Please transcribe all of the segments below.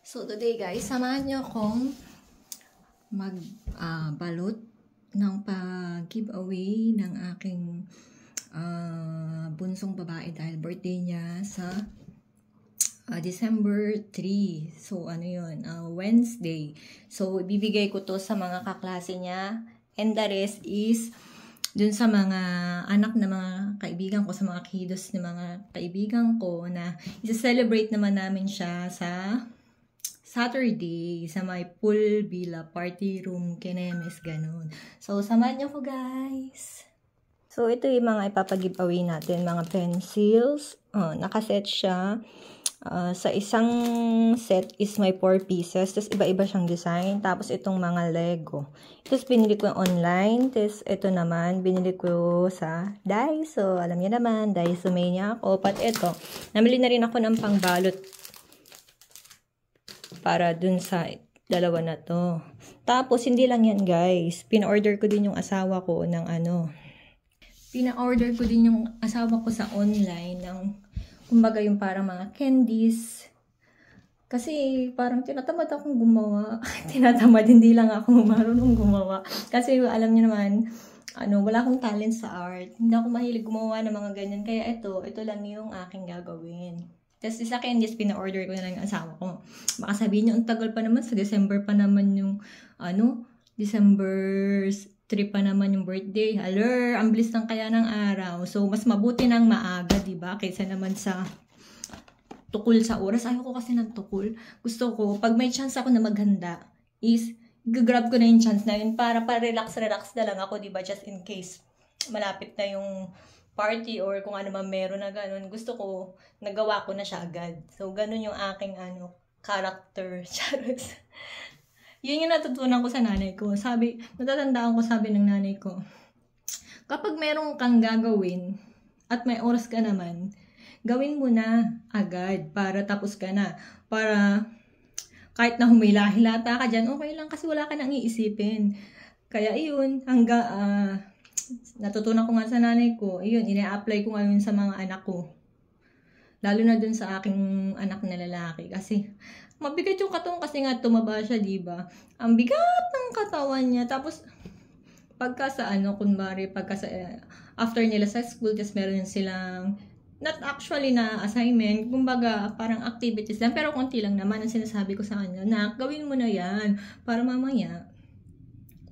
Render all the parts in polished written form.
So today guys, samahan niyo akong magbalot ng pag-giveaway ng aking bunsong babae dahil birthday niya sa December 3. So ano yun? Wednesday. So ibibigay ko to sa mga kaklase niya and the rest is dun sa mga anak na mga kaibigan ko, sa mga kiddos na mga kaibigan ko na isa-celebrate naman namin siya sa Saturday sa may pool villa party room Kenemes, ganun. So, samahan niyo ko guys. So, ito yung mga ipapag-giveaway natin, mga pencils. Nakaset siya. Sa isang set is may 4 pieces. Tapos, iba-iba siyang design. Tapos, itong mga Lego. Tapos, binili ko online. Tapos, ito naman, binili ko sa Daiso. Alam niyo naman, Daiso mania ako. Pat ito, namili na rin ako ng pangbalot para dun sa dalawa na to. Tapos, hindi lang yan guys. Pina-order ko din yung asawa ko ng Pina-order ko din yung asawa ko sa online ng, kumbaga yung parang mga candies. Kasi parang tinatamad akong gumawa. Tinatamad, hindi lang ako marunong gumawa. Kasi alam niyo naman, wala akong talent sa art. Hindi ako mahilig gumawa ng mga ganyan. Kaya ito lang yung aking gagawin. Tapos isa candies, pina-order ko na lang yung asawa ko. Baka sabihin niyo, ang tagal pa naman, sa December pa naman yung, December 3 pa naman yung birthday. Haler, ang bilis lang kaya ng araw. So, mas mabuti nang maaga, diba? Kaysa naman sa tukul sa oras. Ayoko kasi ng tukul. Gusto ko, pag may chance ako na maghanda, is, gagrab ko na yung chance na yun para relax na lang ako, diba? Just in case malapit na yung party or kung ano man meron na ganun. Gusto ko, nagawa ko na siya agad. So, ganun yung aking, character. Charot. Yun yung natutunan ko sa nanay ko. Natatandaan ko, sabi ng nanay ko, kapag meron kang gagawin at may oras ka naman, gawin mo na agad para tapos ka na. Para kahit na humila-hilata ka dyan, okay lang kasi wala ka nang iisipin. Kaya yun, natutunan ko nga sa nanay ko, ina-apply ko ngayon sa mga anak ko. Lalo na dun sa aking anak na lalaki. Kasi, mabigat yung katawan kasi nga tumaba siya, diba? Ang bigat ng katawan niya. Tapos, pagka sa after nila sa school, tapos meron silang, not actually na assignment, kumbaga, parang activities lang, pero konti lang naman ang sinasabi ko sa kanya, na gawin mo na yan, para mamaya,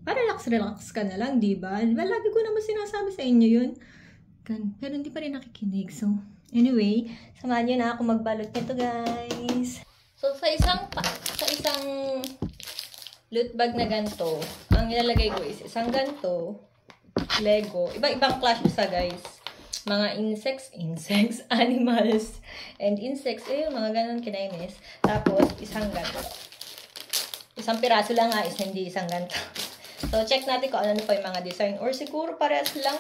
relax ka na lang, diba? Lagi ko naman sinasabi sa inyo yun. Pero hindi pa rin nakikinig. So, anyway, samahan nyo na ako magbalot nito, guys. So, sa isang loot bag na ganito, ang ilalagay ko is isang ganito, Lego. Iba-ibang class sa guys. Mga insects, animals, and insects. Mga ganon kinainis. Tapos, isang ganito. Isang piraso lang nga is hindi isang ganito. So, check natin kung ano pa yung mga design. Or siguro parehas lang.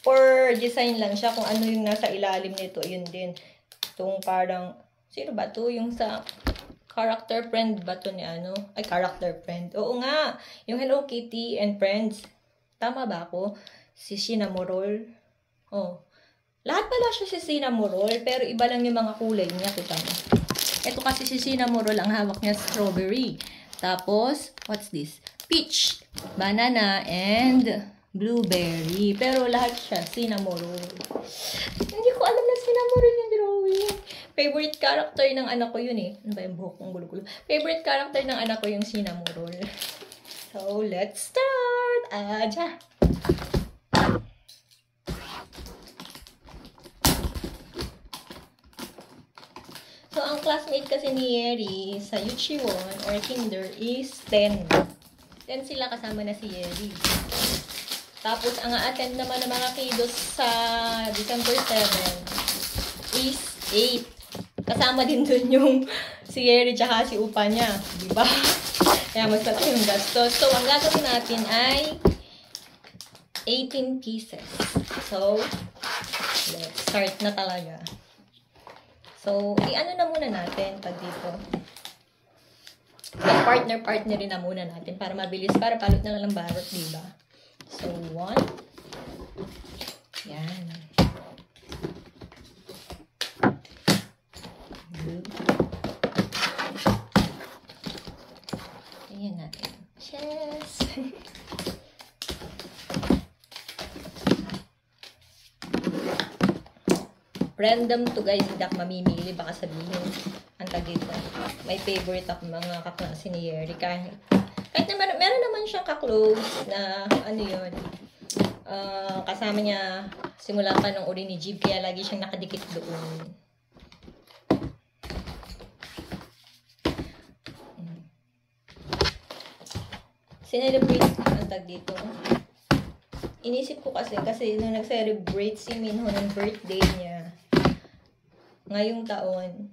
Or design lang siya. Kung ano yung nasa ilalim nito, yun din. Itong parang, sino ba ito? Yung sa character friend ba ito ni character friend. Oo nga. Yung Hello Kitty and Friends. Tama ba ako? Si Cinnamoroll. Lahat pala siya si Cinnamoroll. Pero iba lang yung mga kulay niya. Kita mo. Ito kasi si Cinnamoroll, ang hawak niya strawberry. Tapos, what's this? Peach, banana, and blueberry. Pero lahat siya, Cinnamoroll. Hindi ko alam na Cinnamoroll yung drawing. Favorite character ng anak ko yun eh. Ano ba yung buhok kong gulo-gulo? Favorite character ng anak ko yung Cinnamoroll. So, let's start! Aja! So, ang classmate kasi ni Yeri sa Yuchiwon or Kinder is 10. 10 sila kasama na si Yeri. Tapos, ang a-attend naman ng mga kiddos sa December 7 is 8. Kasama din dun yung si Yeri tsaka si Upa niya. Diba? Kaya mas pati yung gastos. So, ang gagawin natin ay 18 pieces. So, let's start na talaga. So, na muna natin pag dito. Partner-partnerin na muna natin para mabilis, para palot na lang barot, diba? So, 1. Yan. 2. Random to guys, hindi ako mamimili. Baka sabihin, ang tagito. May favorite ako mga kaklase ni Yeri. Kahit naman, meron naman siyang ka-close na, ano yun, kasama niya, simula pa nung uri ni Jeep, kaya lagi siyang nakadikit doon. Sinelebrate ang tag dito. Inisip ko kasi nung nag-celebrate si Minho ng birthday niya, ngayong taon,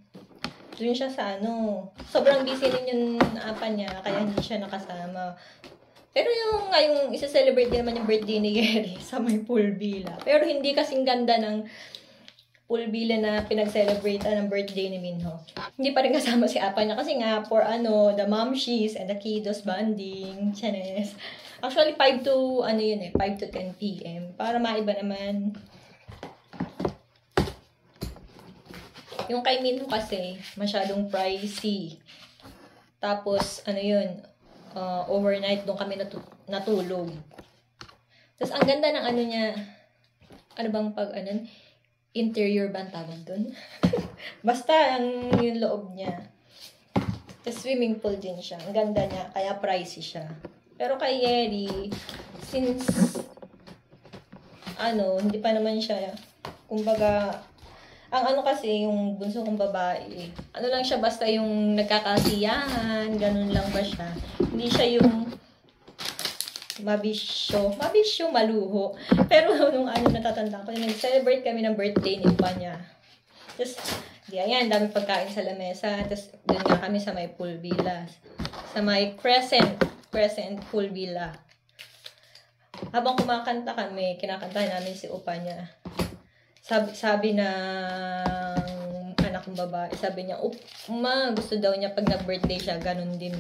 dun siya sa sobrang busy rin yung apa niya, kaya hindi siya nakasama. Pero ngayong isa-celebrate din naman yung birthday ni Gary sa may pool villa. Pero hindi kasing ganda ng pool villa na pinag-celebrate ng birthday ni Minho. Hindi pa rin kasama si apa niya kasi nga for the momshies and the kiddos bonding, chanes. Actually 5 to 10 PM para maiba naman. Yung kay Minho kasi masyadong pricey. Tapos overnight doon kami natulog. Tapos ang ganda ng niya. Interior ba ang tawag doon? Basta yung loob niya. Tapos swimming pool din siya. Ang ganda niya, kaya pricey siya. Pero kay Yeri, since hindi pa naman siya, kumbaga, ang kasi, yung bunso kong babae, lang siya, basta yung nagkakasiyahan, ganun lang ba siya. Hindi siya yung mabisyo, maluho. Pero nung natatanda ko, nag-celebrate kami ng birthday ni Upa niya. Tapos, dami pagkain sa lamesa. Tapos, doon nga kami sa may pool villa. Sa may Crescent pool villa. Habang kumakanta kami, kinakantahan namin si Upa niya. Sabi ng anak kong babae, sabi niya, gusto daw niya pag nag-birthday siya, ganun din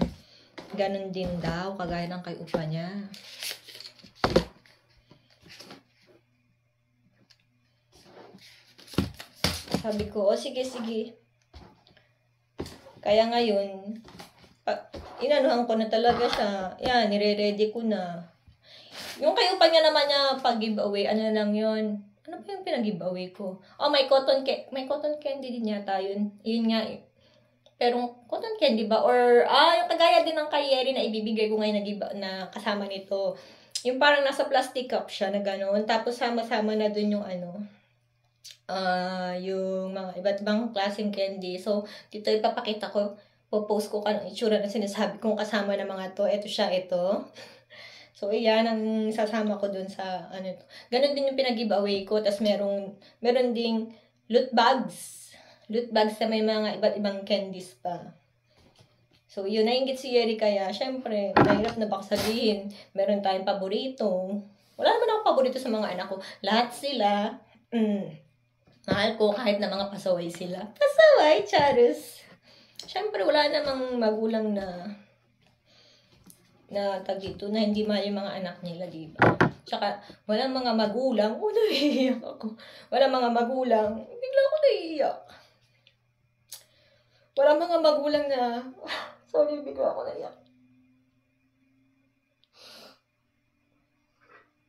daw, kagaya ng kay Upa niya. Sabi ko, sige. Kaya ngayon, inanuhan ko na talaga siya. Yan, nire-ready ko na. Yung kay Upa niya naman niya, pag-giveaway, lang yun. Ano ba yung pinag-giveaway ko? May cotton candy din yata yun. Yun nga eh. Pero cotton candy ba? Or, yung kagaya din ng kay Yeri na ibibigay ko ngayon na kasama nito. Yung parang nasa plastic cup siya na gano'n. Tapos sama-sama na dun yung yung mga iba't ibang klaseng candy. So, dito ipapakita ko, post ko anong itsura na sinasabi kong kasama ng mga to. Ito siya, ito. So, iyan ang sasama ko dun sa to. Ganon din yung pinag-giveaway ko. Tapos meron ding loot bags. Loot bags na may mga iba't ibang candies pa. So, yun, nainggit si Yeri kaya, syempre, mahirap na baka sabihin, meron tayong paborito. Wala naman akong paborito sa mga anak ko. Lahat sila, mahal ko kahit na mga pasaway sila. Pasaway, Charles. Syempre, wala namang magulang na tagito na hindi mahal yung mga anak nila, diba? Tsaka, walang mga magulang, naiiyak ako. Walang mga magulang, bigla ako naiiyak. Walang mga magulang na, sorry, bigla ako naiiyak.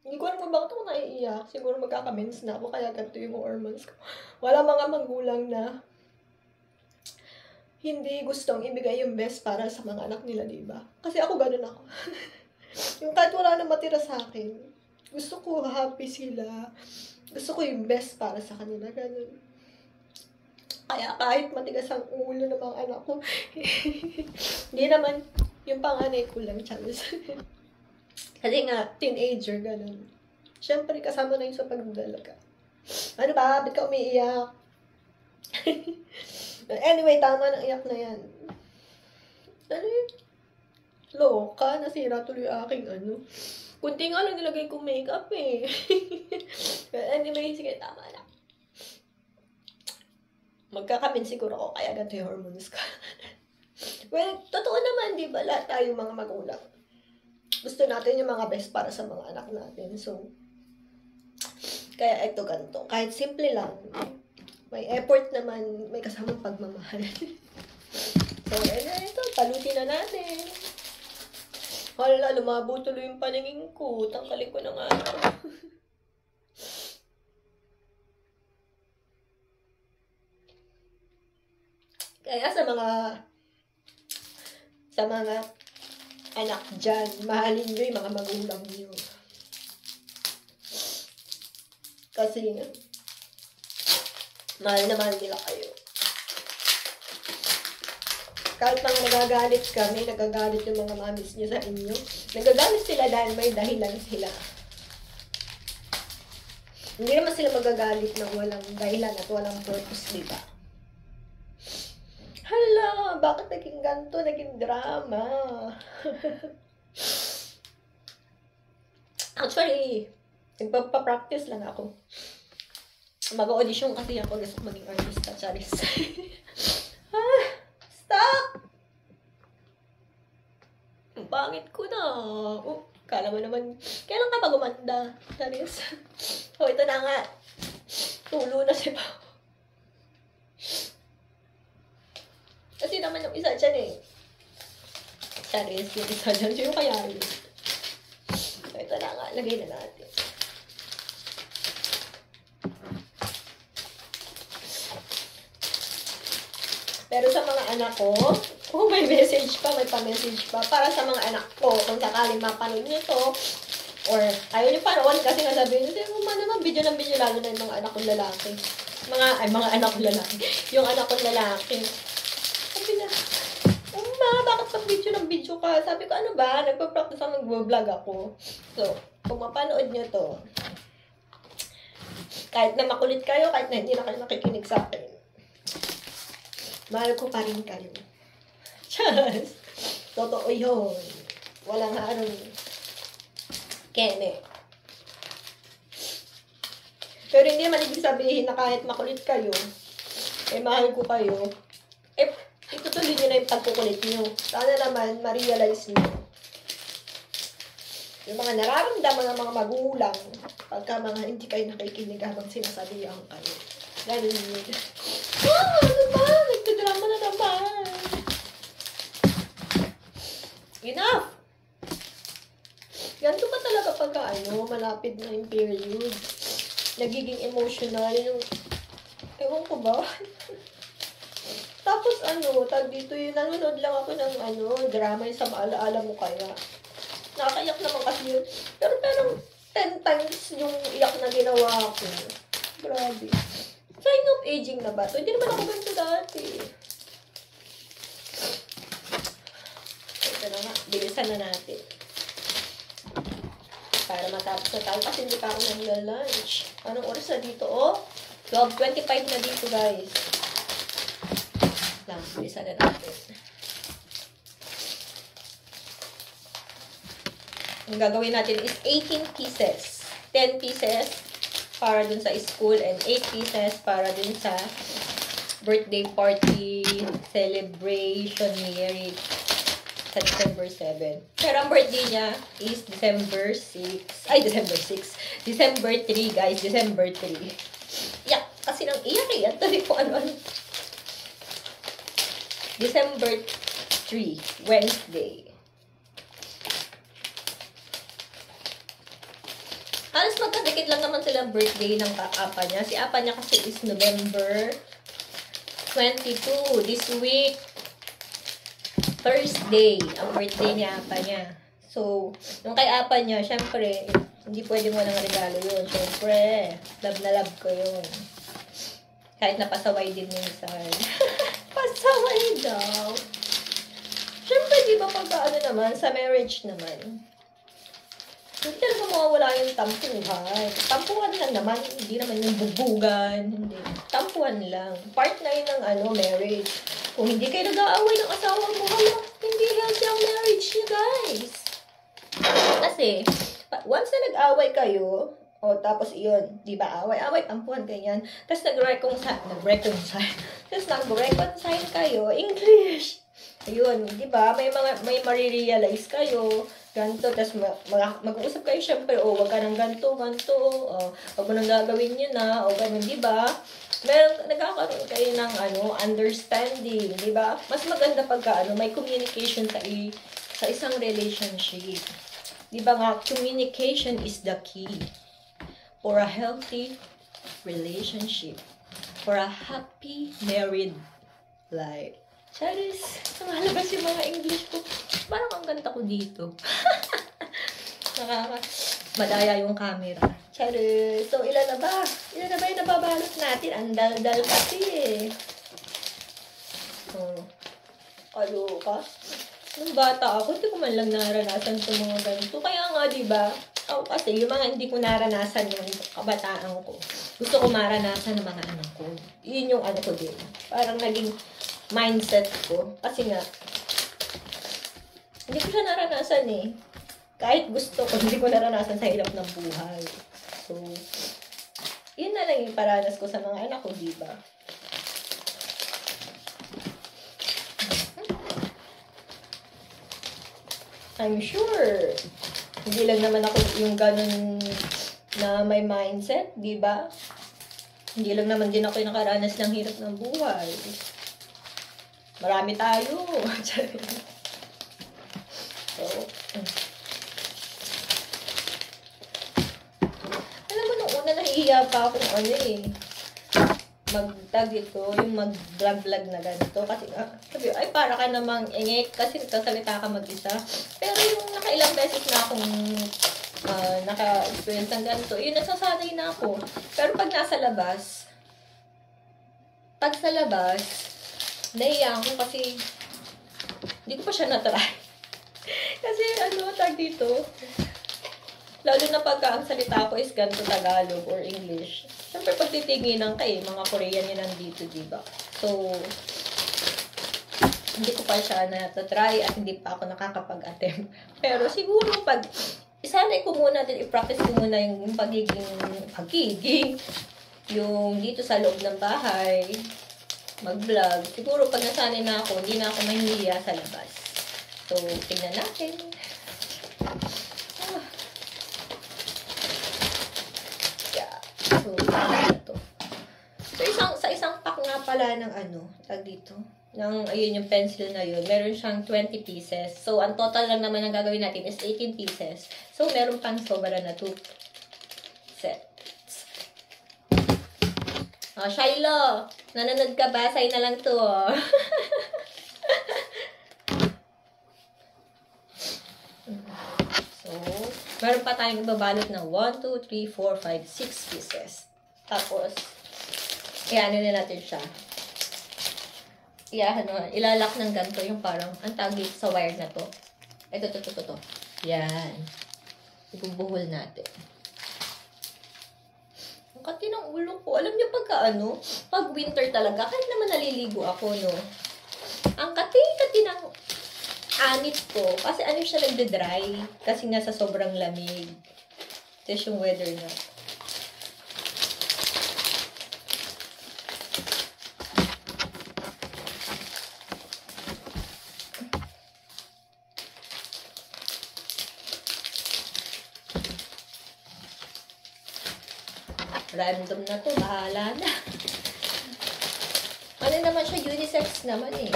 Hindi ko alam bakit ako naiiyak. Siguro magkakamens na ako, kaya ganito yung hormones ko. Walang mga magulang na hindi gustong ibigay yung best para sa mga anak nila, diba? Kasi ako ganun ako. Yung kahit wala na matira sa akin, gusto ko happy sila. Gusto ko yung best para sa kanila, ganun. Kaya kahit matigas ang ulo ng mga anak ko, hindi naman yung panganay ko lang, Charles. Kasi nga, teenager, ganun. Siyempre, kasama na yung sa pagdalaga. Ano ba? Ba't ka umiiyak? Anyway, tama ng iyak na yan. Loka, nasira tuloy aking kunti nga lang nilagay kong makeup eh. Anyway, sige, tama na. Magkakabin siguro ako, kaya ganito yung hormones ko. Well, totoo naman, di ba? Lahat tayo mga magulang. Gusto natin yung mga best para sa mga anak natin. So, kaya ito ganito. Kahit simple lang, may effort naman, may kasamang pagmamahal. So, ito, palutin na natin. Hala, lumabo tuloy yung paningin ko. Tangkalin ko na nga. Kaya sa mga anak dyan, mahalin nyo yung mga magulang nyo. Kasi, mahal na mahal nila kayo. Kahit mga nagagalit kami, nagagalit yung mga mamis nyo sa inyo. Nagagalit sila dahil may dahilan sila. Hindi naman sila magagalit ng walang dahilan at walang purpose, di ba? Hala, bakit naging ganito? Naging drama. Actually, nagpapractice lang ako. Mag-audition kasi ako. Gusto maging artista, Charis. Stop! Ang pangit ko na. Kala mo naman, kailan ka ba gumanda? Charis. Ito na nga. Tulo na si Pao. Kasi naman yung isa dyan eh. Charis, yung isa dyan. Sino kaya yun? Ito na nga. Lagay na natin. Pero sa mga anak ko, may message pa, may pa-message pa. Para sa mga anak ko, kung sakaling mapanood nyo to, or ayaw nyo panood kasi nasabihin nyo, naman video ng video, lalo na yung mga anak kong lalaki. Mga anak kong lalaki. Yung anak kong lalaki. Sabi na, bakit pa video ng video ka? Sabi ko, ano ba? Nagpa-practice ako, nag-vlog ako. So, kung mapanood nyo to, kahit na makulit kayo, kahit na hindi na kayo nakikinig sa akin, mahal ko pa rin kayo. Just, totoo yun. Walang harong kene. Pero hindi naman ibig sabihin na kahit makulit kayo, mahal ko kayo, itutuloy nyo na yung pagkukulit nyo. Sana naman, ma-realize nyo. Yung mga nararamdaman ng mga magulang, pagka mga hindi kayo nakikinig habang sinasabihan kayo. Ganun yun. Ano ba? Nagtadrama na naman. Enough! Ganito ba talaga pagka malapit na yung period? Nagiging emotional yung, ewan ko ba? Tapos tag dito yung nanonood lang ako ng drama yung sa Maalaala Mo Kaya. Nakakaiyak naman kasi yun. Pero 10 times yung iyak na ginawa ko. Grabe. Sign of aging na ba? So, hindi naman ako ganito dati. Ito na nga. Bilisan na natin. Para matapos na tayo. Kasi hindi pa ako nagla-lunch. Anong oras na dito? 12:25 na dito, guys. Lang. Bilisan na natin. Ang gagawin natin is 18 pieces. 10 pieces para dun sa school and 8 pieces para dun sa birthday party celebration ni Eric sa December 7. Pero ang birthday niya is December 6. Ay, December 6. December 3, guys. December 3. Iyak. Kasi nang iyak eh. At tabi ko ano. December 3, Wednesday. Halos magkadikit lang naman silang birthday ng apa niya. Si apa niya kasi is November 22. This week, Thursday, ang birthday ni apa niya. So, nung kay apa niya, syempre, hindi pwede mo nang regalo yun. Syempre, love na love ko yun. Kahit napasaway din minsan. Pasaway daw. Syempre, di ba pagka naman, sa marriage naman, hindi talaga mawawala yung tampuhan. Tampuhan lang naman. Hindi naman yung bubugan. Hindi. Tampuhan lang. Part na yun ng marriage. Kung hindi kayo nag-aaway ng asawa mo, hindi healthy ang marriage niyo, guys. Kasi, once na nag-aaway kayo, tapos iyon, di ba, away-away, tampuhan ganyan. Tapos nag-reconcile. Tapos nag-reconcile kayo, English. Ayun, di ba, may marirealize kayo, ganito, tapos mag-uusap kayo, syempre, wag ka ng ganito, wag mo nang gagawin yun na, ganun, di ba? Nagkakaroon kayo ng, understanding, di ba? Mas maganda pagka, may communication sa isang relationship. Di ba nga, communication is the key for a healthy relationship, for a happy married Like, Charis, lumalabas yung mga English ko. Parang ang ganda ko dito. Madaya yung camera. Charis. So, ilan na ba? Ilan na ba yung nababalot natin? Ang dal-dal kasi eh. Kaloka. Nung bata ako, hindi ko man lang naranasan sa mga ganito. Kaya nga, diba? Ako kasi, yung mga hindi ko naranasan yung kabataan ko. Gusto ko maranasan ng mga anak ko. Yun yung ano ko din. Parang naging mindset ko. Kasi nga, hindi ko siya naranasan eh. Kahit gusto ko, hindi ko naranasan sa hirap ng buhay. So, yun na lang yung paranas ko sa mga anak ko, diba? I'm sure, hindi lang naman ako yung ganun na may mindset, di ba? Hindi lang naman din ako yung nakaranas ng hirap ng buhay. Marami tayo. So, alam mo, nung una nahihiya pa akong mag-tag ito, yung mag-vlog na ganito. Kasi, sabi, ay, para ka namang ingek kasi nagsasalita ka mag-isa. Pero yung nakailang beses na akong naka-experience ng ganito, yun, nagsasanay na ako. Pero pag nasa labas, nahiya ako kasi hindi ko pa siya na-try. Kasi, tag dito, lalo na pagka ang salita ko is ganito Tagalog or English. Siyempre, pag titinginan ka mga Korean yun nandito, diba? So, hindi ko pa siya na-try at hindi pa ako nakakapag-attempt. Pero siguro, pag isanay ko muna din, i-practice ko muna yung pagiging, yung dito sa loob ng bahay, mag-vlog. Siguro, pag nasanay na ako, hindi na ako mahihiya sa labas. So, tingnan natin. So, sa isang pack nga pala ng tag dito, ayun yung pencil na yun, meron siyang 20 pieces. So, ang total lang naman ang gagawin natin is 18 pieces. So, meron pang sobra na 2 sets. Shiloh, nanonood ka ba? Sa'yo na lang to. So, meron pa tayong ibabalot ng 1, 2, 3, 4, 5, 6 pieces. Tapos, na natin siya. Ilalak ng ganito yung parang, ang tagi sa wire na to. Ito. Yan. Ibubuhol natin. Ang kati ng ulo ko. Alam niyo pag winter talaga, kahit naman naliligo ako, no? Ang kati ng anit ko. Kasi siya nagde-dry. Kasi nga sa sobrang lamig. Ito yung weather na. Random na to, bahala na. Naman siya, unisex naman eh.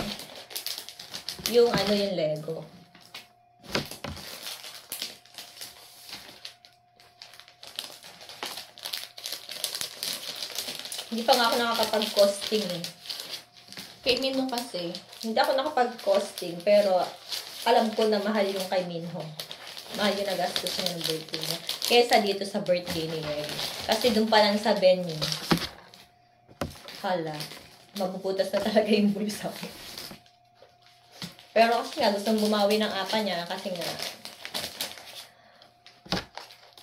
Yung yung Lego. Hindi pa nga ako nakakapag-costing eh. Kay Minho kasi, hindi ako nakapag-costing, pero alam ko na mahal yung kay Minho. Mahal yung nagastos niya ng birthday niya. Kesa dito sa birthday ni Mary. Kasi dun pa lang sa venue. Hala, mapuputas na talaga yung bulsa ko. Pero kasi nga, gustong bumawi ng apa niya. Kasi nga,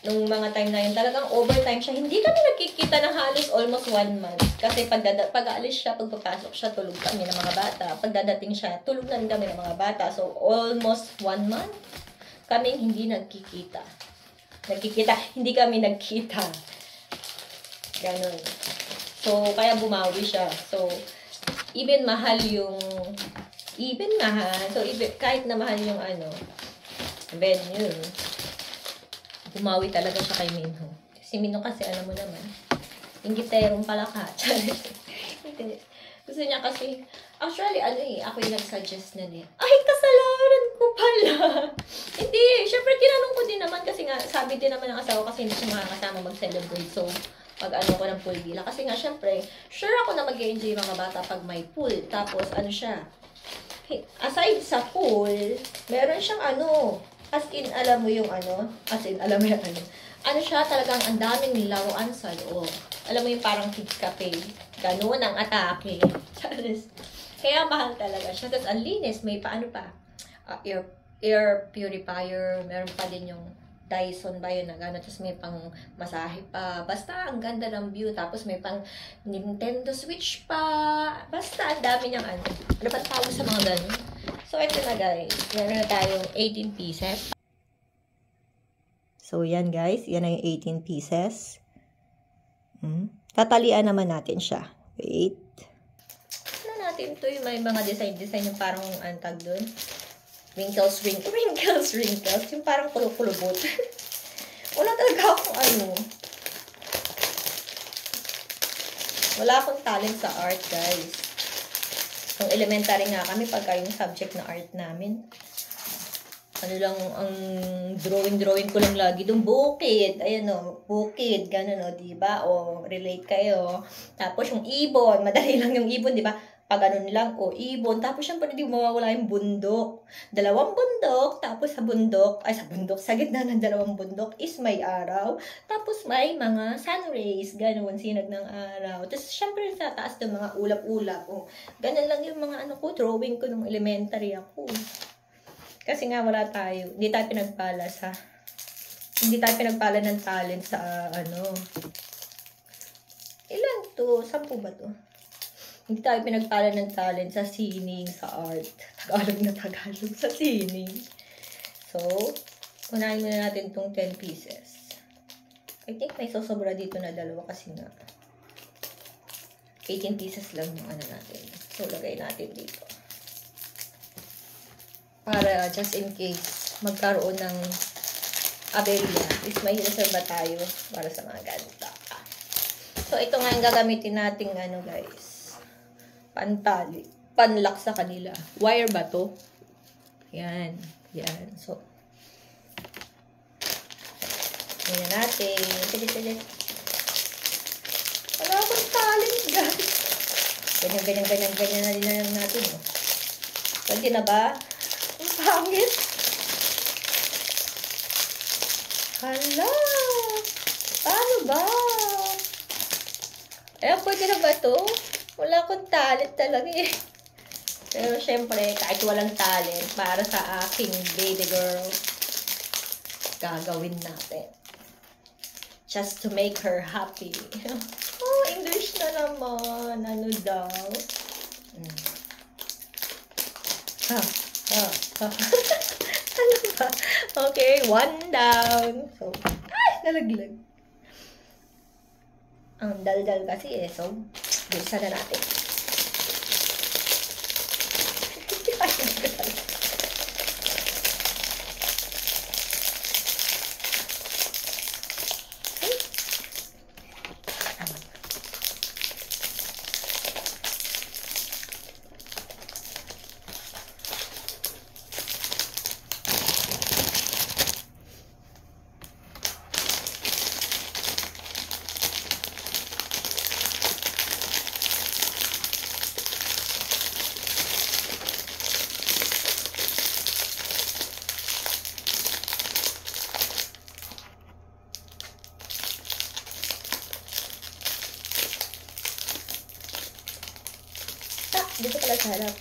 nung mga time na yun, talagang overtime siya. Hindi kami nagkikita ng halos almost 1 month. Kasi pag-aalis siya, pagpapasok siya, tulog kami ng mga bata. Pagdadating siya, tulog na rin kami ng mga bata. So, almost 1 month, kaming hindi nagkikita. Hindi kami nagkita. Ganon. So, kaya bumawi siya. So, even mahal. So, kahit na mahal yung venue, bumawi talaga siya kay Minho. Si Minho kasi, alam mo naman, yung giterong palaka. Gusto niya kasi, actually, ako yung nag-suggest na niya. Ay, kasalanan ko pala. Hindi, syempre, tinanong ko din naman kasi nga, sabi din naman ng asawa kasi hindi siya makakasama mag-celebrate. So, pag ano ko ng pool villa. Kasi nga, syempre, sure ako na mag-enjoy mga bata pag may pool. Tapos, ano siya, aside sa pool, meron siyang ano, as in, alam mo yung ano, as in, alam mo yung ano siya, talagang ang daming laruan sa loob. Alam mo yung parang kids cafe. Ganun ang atake. Kaya mahal talaga siya. Tapos, ang linis, may paano pa, air purifier, meron pa din yung Dyson ba yun na gano'n, tapos may pang masahe pa, basta ang ganda ng view, tapos may pang Nintendo Switch pa, basta ang dami niyang ano ba tawag sa mga gano'n. So ito na guys, meron na tayong 18 pieces. So yan guys, yan na yung 18 pieces. Tatalian naman natin siya. Wait. Ano natin to yung may mga design yung parang antag doon. Wrinkles. Yung parang kulubot. Wala talaga akong ano. Wala akong talent sa art, guys. Nung elementary nga kami, pagka yung subject na art namin, ano lang, ang drawing ko lang lagi doon, bukid. Ayan o, bukid. Ganun o, diba? O, relate kayo. Tapos yung ibon, madali lang yung ibon, diba? Pag ganun lang, o ibon. Tapos syempre hindi mawawala yung bundok. 2 bundok. Tapos sa gitna ng 2 bundok is may araw. Tapos may mga sun rays. Ganun, sinag ng araw. Tapos syempre sa taas ng mga ulap-ulap. O, ganun lang yung mga ano ko, drawing ko nung elementary ako. Kasi nga wala tayo. Hindi tayo pinagpala ng talent sa ano. Ilan to? 10 ba to? Hindi tayo pinagpala ng talent sa sining, sa art. Tagalog sa sining. So, unahin muna natin itong 10 pieces. I think may sosobra dito na 2 kasi nga 18 pieces lang yung ano natin. So, lagay natin dito. Para just in case magkaroon ng aberya, is may reserva tayo para sa mga ganda. So, ito nga yung gagamitin nating ano guys. Pantali. Panlock sa kanila. Wire ba to? Yan. So, ganyan natin. Sige. Wala akong talent, guys. Ganyan na din natin. Oh. Pwede na ba? Ang pangit. Hala. Paano ba? Pwede na ba to? Wala akong talent talaga eh. Pero syempre, kahit walang talent, para sa aking baby girl, gagawin natin. Just to make her happy. Oh, English na naman. Ano daw? Ano ba? Okay, 1 down. So, nalaglag. Ang dal-dal kasi eh. So, bilisan na natin. Dito pala sa harap.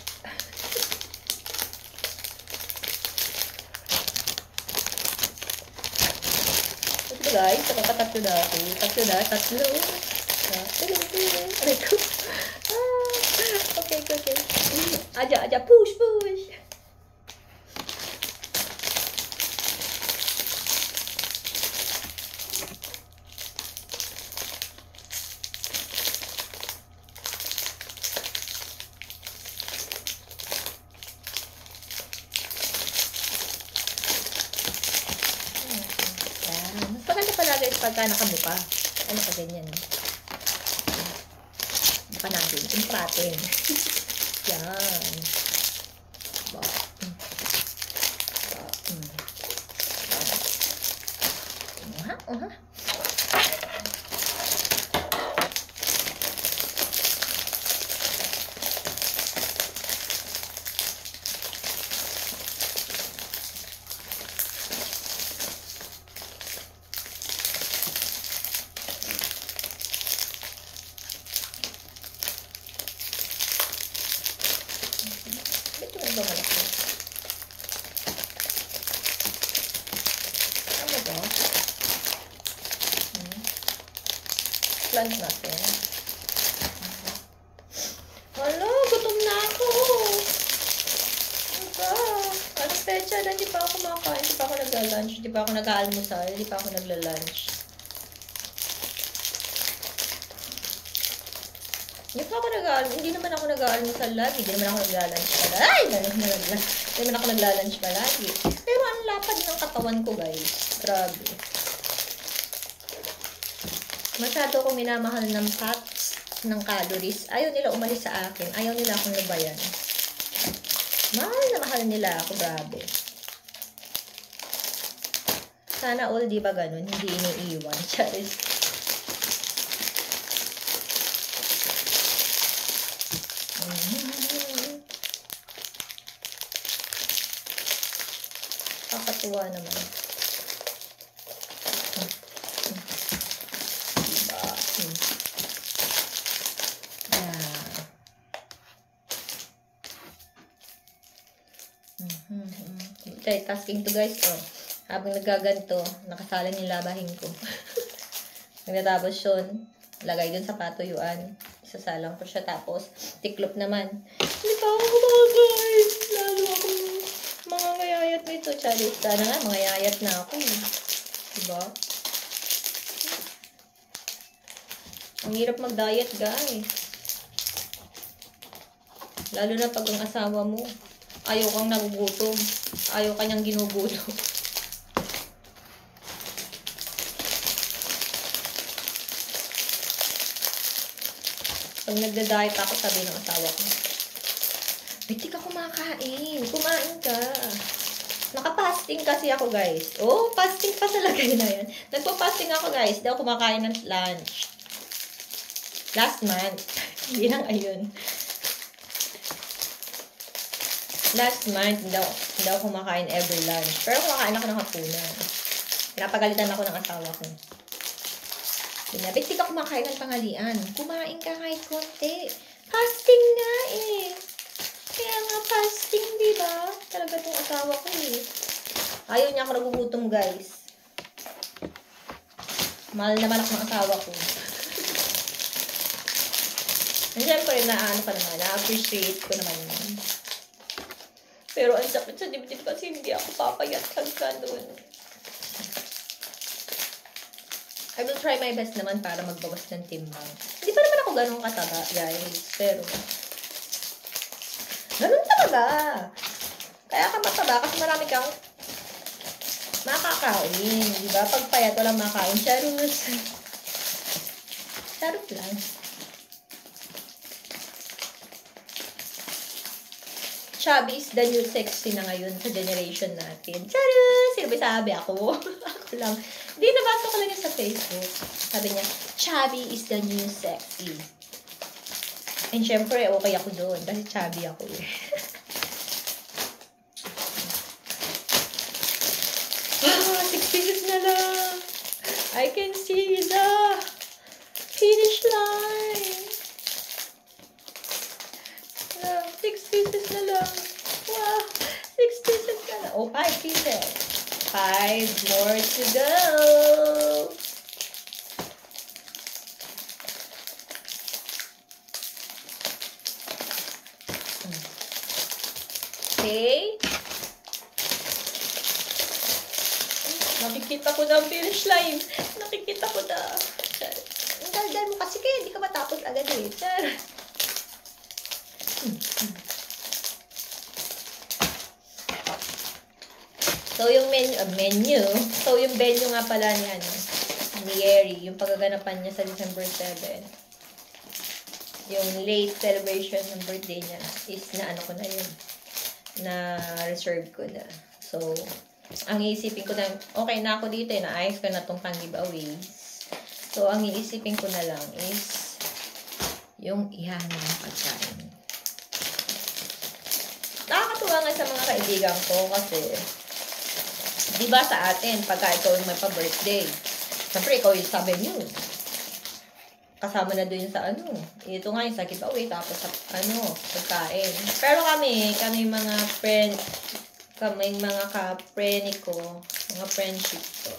Ito guys, nakakatatlo na ako. Tatlo. Aray ko. Okay. Aja, push. Pagka nakabuka, ano ka ganyan? Buka natin, impratin. Yan. Ito na ba malaki? Ano ba? Plant natin. Hala, gutom na ako. Ano ba? Anong pecha na hindi pa ako kumakain, hindi pa ako nagla-lunch, hindi pa ako nag-aalmusal, hindi pa ako nagla-lunch. Hindi naman ako nag-aalmusal lagi, hindi naman ako nagla-lunch palagi. Ay! Hindi naman ako nagla-lunch palagi. Pero ang lapad ng katawan ko, guys. Grabe. Masyado akong minamahal ng fats, ng calories. Ayaw nila umalis sa akin. Ayaw nila akong labayan. Mahal na mahal nila ako. Grabe. Sana all, di ba ganun? Hindi iniiwan. Charis. Kakatuwa naman. Diba? Tasking to guys. Oh. Habang nagaganto, nakasalan yung labahin ko. Nagtatapos yun, lagay dun sa patuyuan. Isasalang ko siya. Tapos, tiklop naman. Hindi pa ako kumagay. Lalo ako mga ngayayat nito. Charis. Sana nga, mga yayat na ako. Diba? Ang hirap mag-diet, guys. Lalo na pag ang asawa mo, ayaw kang nagugutom. Ayaw kanyang ginugutom. Pag nagda-diet ako, sabi ng asawa ko, "Hindi ka kumakain. Kumain ka." Naka-fasting kasi ako, guys. Oh, fasting pa sa lagay na yan. Nagpa-fasting ako, guys. Hindi ako kumakain ng lunch. Last month. Hindi lang ayun. Last month, hindi ako kumakain every lunch. Pero kumakain ako ng hapunan. Pinapagalitan ako ng asawa ko. Binabit, di ka kumakain ng tanghalian. Kumain ka kahit konti. Fasting nga eh. Kaya nga fasting, di ba? Talaga itong asawa ko eh. Ayaw niya ako nagugutom, guys. Mahal na malak ng asawa ko. And syempre, na-appreciate ko naman yun. Pero ang sakit sa dibdib kasi hindi ako papayat hanggang doon. I will try my best naman para magbawas ng timbang. Hindi pa naman ako ganun kataba, guys. Pero, ganun talaga. Kaya ka mataba kasi marami kang makakain. Diba? Pag payat, walang makain. Charot. Charot lang. Chubby is the new sexy na ngayon sa generation natin. Charot! Sino ba sabi? Ako? Ako lang. Hindi, nabasa ko lang yun sa Facebook. Sabi niya, chubby is the new sexy. And syempre, okay ako doon. Kasi chubby ako eh. Ah, 6 pieces na lang. I can see the finish line. 6 pieces na lang. Wow. 6 pieces na lang. Oh, 5 pieces. 5 more to go. Okay. Nakikita ko na ang finish line. Nakikita ko na. Ang daldal mo kasi kaya hindi ka matapos agad eh. So, yung menu. So, yung venue nga pala ni, ni Yeri, yung paggaganapan niya sa December 7. Yung late celebration ng birthday niya is na ko na yun. Na reserve ko na. So, ang iisipin ko na, okay na ako dito eh, naayos ko na itong pang-giveaways. So, ang iisipin ko na lang is yung ihano ng pagkain. Nakakatuwa nga sa mga kaibigan ko kasi diba sa atin, pagka ikaw yung may pa-birthday, siyempre ikaw yung sabi nyo. kasama na doon sa ano. Ito nga yung sa giveaway, tapos sa pagkain. Pero kami mga ka-preni ko, mga friendship ko.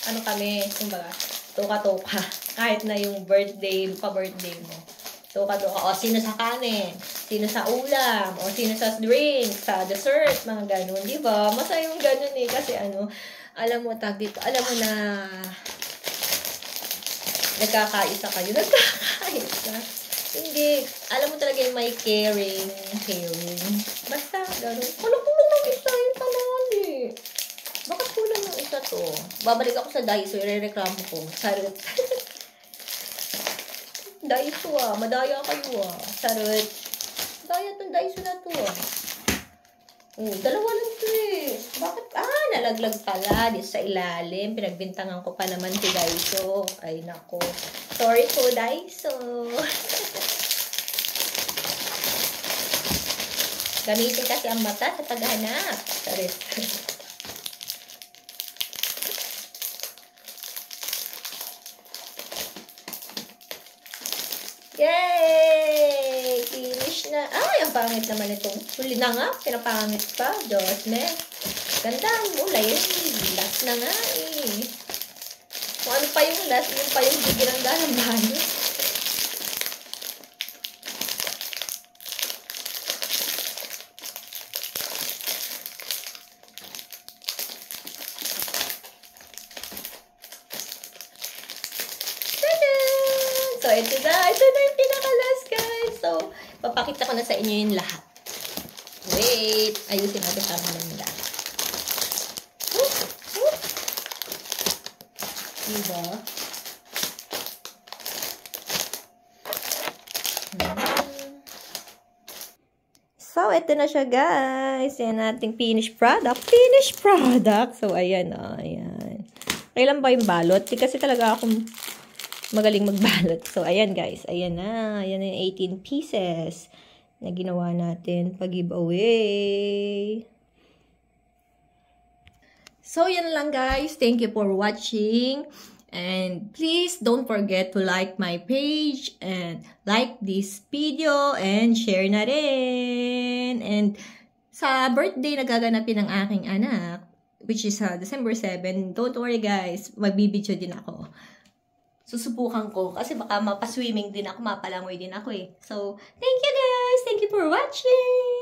Ano kami, kumbaga, toka-toka. Kahit na yung pa-birthday mo. Toka-toka. O, sino sa kanin? Sino sa ulam? O, sino sa drink? Sa dessert? Mga ganun. Diba? Masaya yung ganun eh. Kasi alam mo na nagkakaisa kayo. Nagkakaisa. Hindi. Alam mo talaga yung may caring. Basta, gano'n. Kulang ng isa yung tanan eh. Bakit kulang ng isa to? Babalik ako sa Daiso. I-reklamo ko. Sarot. Daiso madaya kayo Sarot. Daya tong Daiso na to dalawa lang to eh. Bakit? Nalaglag pala. Dito sa ilalim. Pinagbintangan ko pa naman si Daiso. Ay, nako. Sorry po, Daiso. Gamitin kasi ang mata sa paghahanap. Sorry. Yay! Finish na. Ay, ang pangit naman itong. Huli na nga. Pinapangit pa. Diyos me. Ganda ang mulay. Last na nga eh. Kung ano pa yung last, yung pa yung bigirangga ng bahay. So, ito na yung pinaka-last, guys. So, papakita ko na sa inyo yung lahat. Wait. Ayusin natin tama lang nila. Diba? So, ito na siya, guys. Yan ating finished product. So, ayan, ayan. Kailan ba yung balot? Di kasi talaga akong magaling magbalot. So, ayan guys. Ayan na. Ayan yung 18 pieces na ginawa natin pag-giveaway. So, yan lang guys. Thank you for watching. And please don't forget to like my page and like this video and share na rin. And sa birthday na gaganapin ng aking anak, which is December 7, don't worry guys. Magbibideo din ako. Susubukan ko kasi baka mapaswimming din ako, mapalangoy din ako eh. So, thank you guys! Thank you for watching!